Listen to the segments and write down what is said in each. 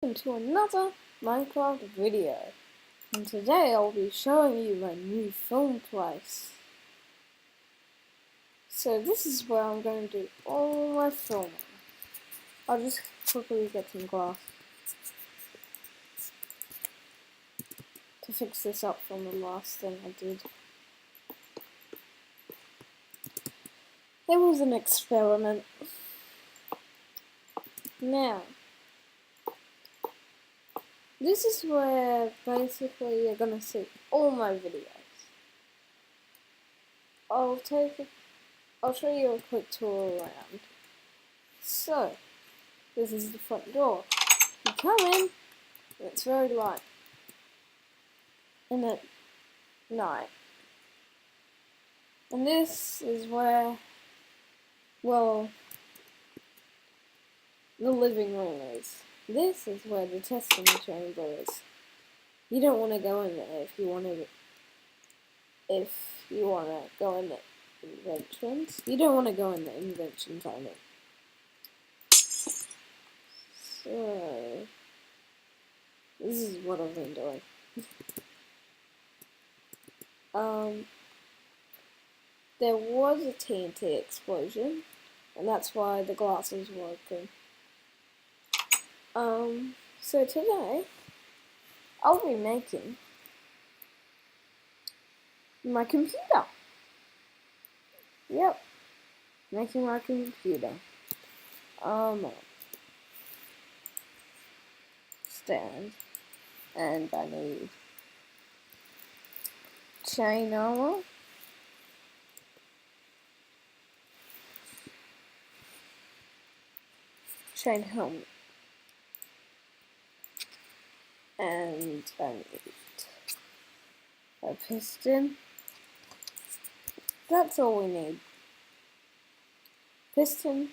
To another Minecraft video, and today I'll be showing you my new film place. So this is where I'm going to do all my filming. I'll just quickly get some glass to fix this up from the last thing I did. It was an experiment. Now, this is where basically you're gonna see all my videos. I'll show you a quick tour around. So, this is the front door. You come in, and it's very light. And at night. And this is where, well, the living room is. This is where the testing chamber is. You don't want to go in there if you want to go in the inventions. You don't want to go in the inventions, I mean. So, this is what I've been doing. There was a TNT explosion, and that's why the glass is working. So today, I'll be making my computer. Yep, making my computer. Stand, and I need chain armor, chain helmet, and I need a piston. That's all we need. Piston,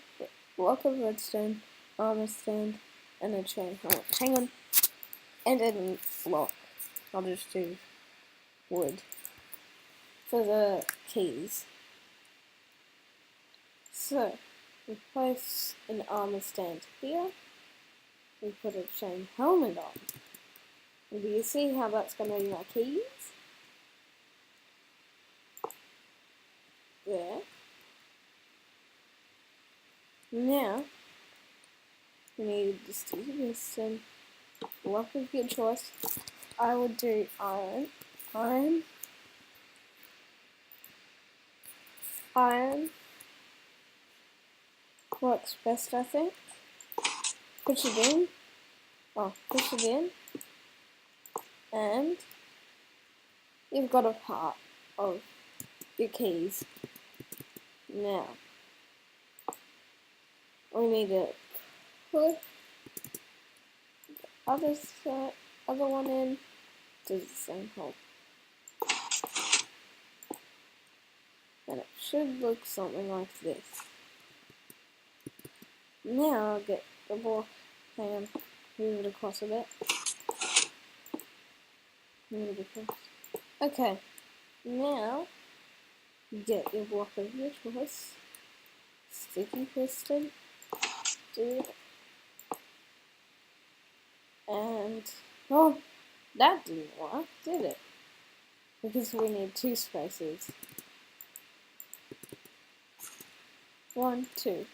block of redstone, armor stand, and a chain helmet. Hang on. And a block. I'll just do wood for the keys. So, we place an armor stand here. We put a chain helmet on. And do you see how that's going to be my keys? There. Now, we need the sticky piston, block of your choice. I would do iron. Iron works best, I think. Push it in. Push it in. And you've got a part of your keys. Now, we need to put the other one in. Does the same hole. And it should look something like this. Now I'll get the block. Hang on, move it across a bit. Move it across. Okay, now get your block of your choice. Sticky piston. Do it. And, oh, that didn't work, did it? Because we need two spaces. 1, 2.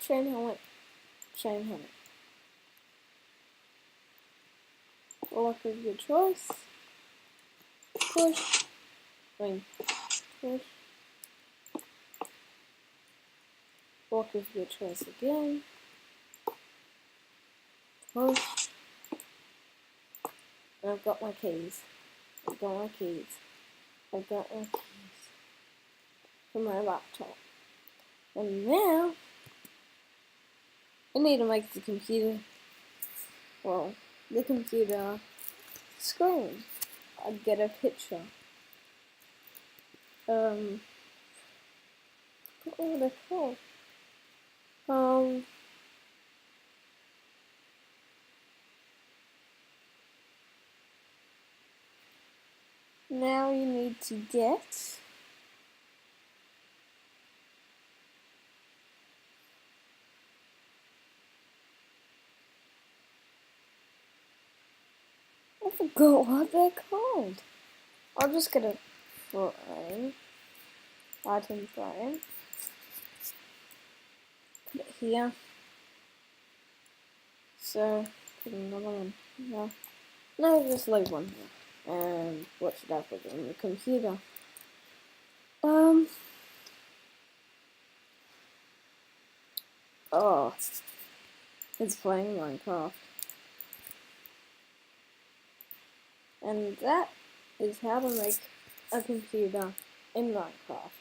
Chain helmet. Chain helmet. Block of your choice. Push. Push. Block of your choice again. Push. And I've got my keys. I've got my keys for my laptop. And now, I need to make the computer screen. I'd get a picture. What would I call? Now you need to get forgot what they're called. I'll just get a frame. Item frame. Put it here. So, put another one here. No, just leave one here. And what should I put on the computer? Oh, it's playing Minecraft. And that is how to make a computer in Minecraft.